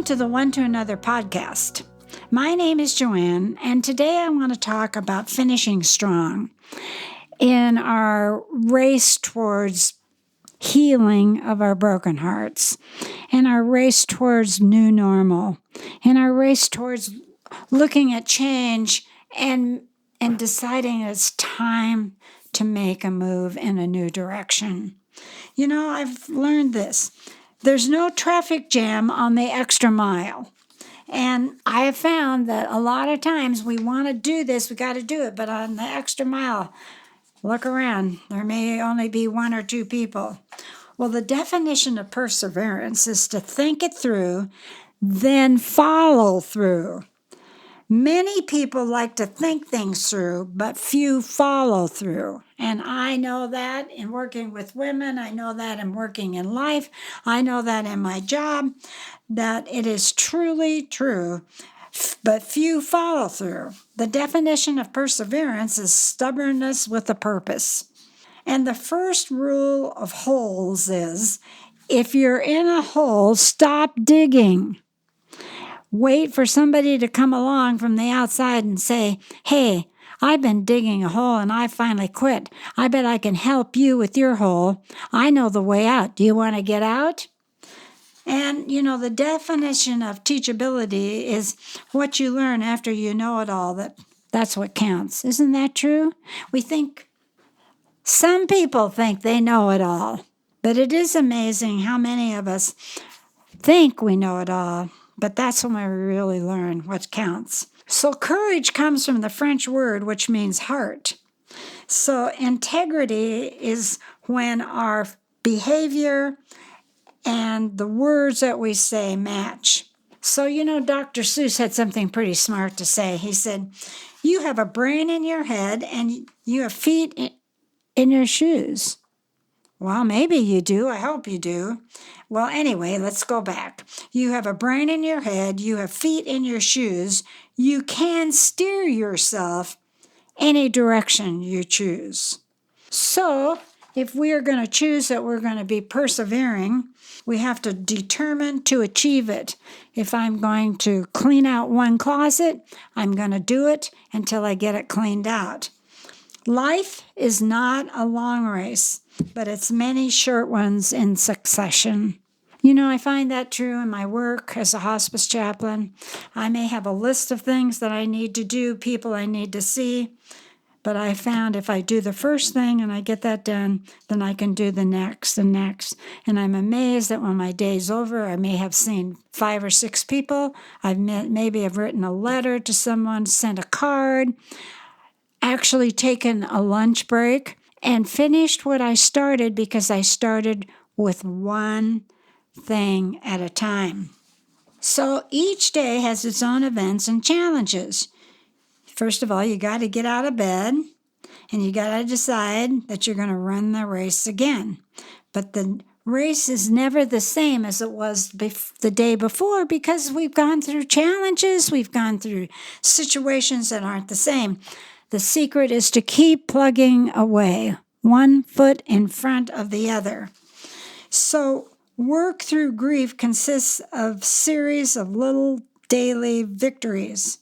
to the One to Another podcast. My name is Joanne, and today I want to talk about finishing strong in our race towards healing of our broken hearts, in our race towards new normal, in our race towards looking at change and deciding it's time to make a move in a new direction. You know, I've learned this. There's no traffic jam on the extra mile. And I have found that a lot of times we want to do this, we got to do it, but on the extra mile, look around. There may only be one or two people. Well, the definition of perseverance is to think it through, then follow through. Many people like to think things through, but few follow through. And I know that in working with women. I know that in working in life. I know that in my job, that it is truly true, but few follow through. The definition of perseverance is stubbornness with a purpose. And the first rule of holes is, if you're in a hole, stop digging. Wait for somebody to come along from the outside and say, hey, I've been digging a hole and I finally quit. I bet I can help you with your hole. I know the way out. Do you want to get out? And, you know, the definition of teachability is what you learn after you know it all. That's what counts. Isn't that true? Some people think they know it all, but it is amazing how many of us think we know it all. But that's when we really learn what counts. So courage comes from the French word, which means heart. So integrity is when our behavior and the words that we say match. So, you know, Dr. Seuss had something pretty smart to say. He said, you have a brain in your head and you have feet in your shoes. Well, maybe you do. I hope you do. Well, anyway, let's go back. You have a brain in your head. You have feet in your shoes. You can steer yourself any direction you choose. So, if we are going to choose that we're going to be persevering, we have to determine to achieve it. If I'm going to clean out one closet, I'm going to do it until I get it cleaned out. Life is not a long race, but it's many short ones in succession. You know, I find that true in my work as a hospice chaplain. I may have a list of things that I need to do, people I need to see, but I found if I do the first thing and I get that done, then I can do the next and next. And I'm amazed that when my day's over, I may have seen 5 or 6 people. Maybe I've written a letter to someone, sent a card, actually taken a lunch break, and finished what I started because I started with one thing at a time. So each day has its own events and challenges. First of all, you got to get out of bed and you got to decide that you're going to run the race again. But the race is never the same as it was the day before because we've gone through challenges, we've gone through situations that aren't the same. The secret is to keep plugging away, one foot in front of the other. So work through grief consists of series of little daily victories.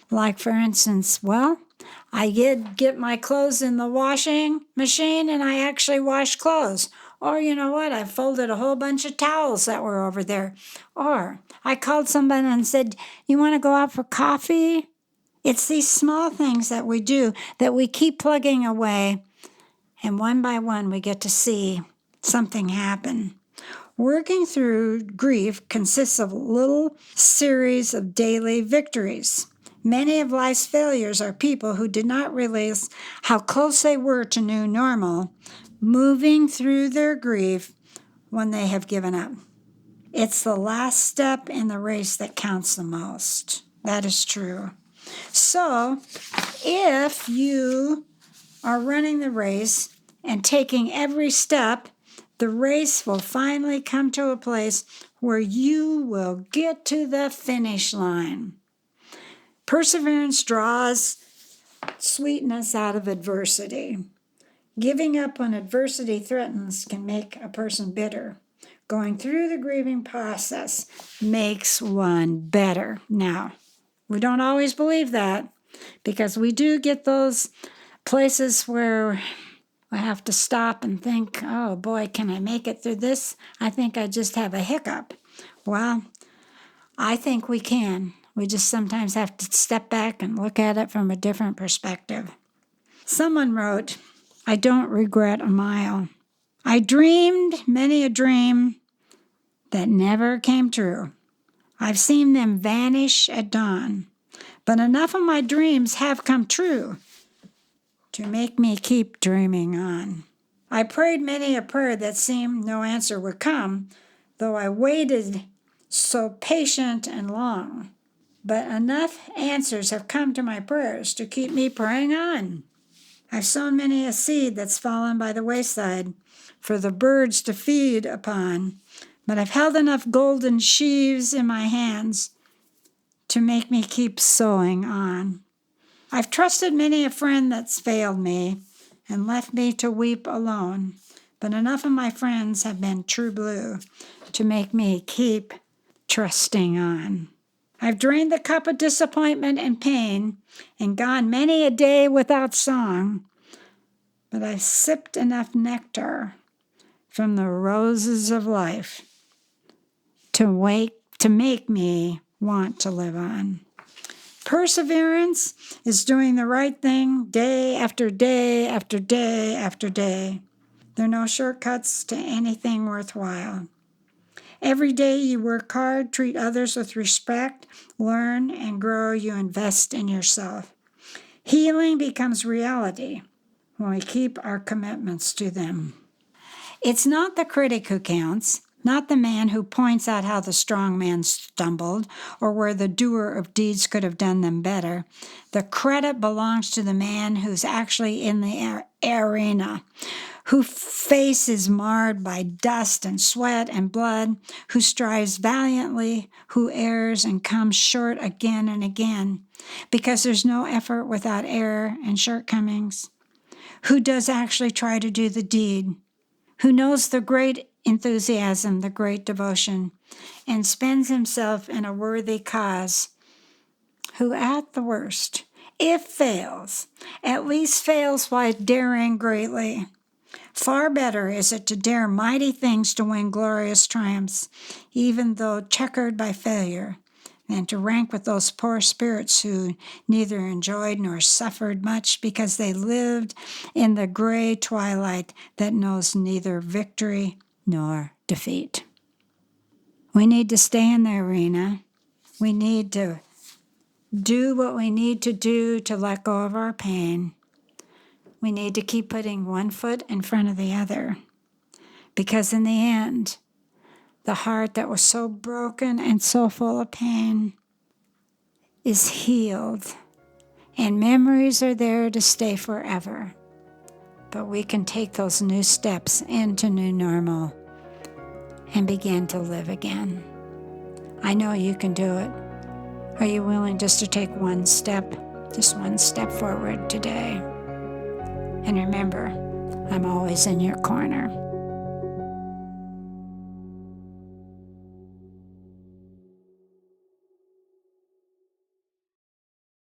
Like, for instance, I did get my clothes in the washing machine and I actually washed clothes. Or, you know what, I folded a whole bunch of towels that were over there. Or I called somebody and said, you want to go out for coffee? It's these small things that we do that we keep plugging away, and one by one we get to see something happen. Working through grief consists of little series of daily victories. Many of life's failures are people who did not realize how close they were to new normal, moving through their grief when they have given up. It's the last step in the race that counts the most. That is true. So, if you are running the race and taking every step, the race will finally come to a place where you will get to the finish line. Perseverance draws sweetness out of adversity. Giving up when adversity threatens can make a person bitter. Going through the grieving process makes one better. Now, we don't always believe that because we do get those places where I have to stop and think, oh boy, can I make it through this? I think I just have a hiccup. Well, I think we can. We just sometimes have to step back and look at it from a different perspective. Someone wrote, I don't regret a mile. I dreamed many a dream that never came true. I've seen them vanish at dawn, but enough of my dreams have come true to make me keep dreaming on. I prayed many a prayer that seemed no answer would come, though I waited so patient and long. But enough answers have come to my prayers to keep me praying on. I've sown many a seed that's fallen by the wayside for the birds to feed upon, but I've held enough golden sheaves in my hands to make me keep sowing on. I've trusted many a friend that's failed me and left me to weep alone, but enough of my friends have been true blue to make me keep trusting on. I've drained the cup of disappointment and pain and gone many a day without song, but I've sipped enough nectar from the roses of life to make me want to live on. Perseverance is doing the right thing day after day after day after day. There are no shortcuts to anything worthwhile. Every day you work hard, treat others with respect, learn and grow, you invest in yourself. Healing becomes reality when we keep our commitments to them. It's not the critic who counts, not the man who points out how the strong man stumbled or where the doer of deeds could have done them better. The credit belongs to the man who's actually in the arena, whose face is marred by dust and sweat and blood, who strives valiantly, who errs and comes short again and again, because there's no effort without error and shortcomings, who does actually try to do the deed, who knows the great enthusiasm, the great devotion, and spends himself in a worthy cause, who at the worst, if fails, at least fails while daring greatly. Far better is it to dare mighty things to win glorious triumphs, even though checkered by failure, than to rank with those poor spirits who neither enjoyed nor suffered much because they lived in the gray twilight that knows neither victory nor defeat. We need to stay in the arena. We need to do what we need to do to let go of our pain. We need to keep putting one foot in front of the other, because in the end, the heart that was so broken and so full of pain is healed, and memories are there to stay forever. But we can take those new steps into new normal and begin to live again. I know you can do it. Are you willing just to take one step forward today? And remember, I'm always in your corner.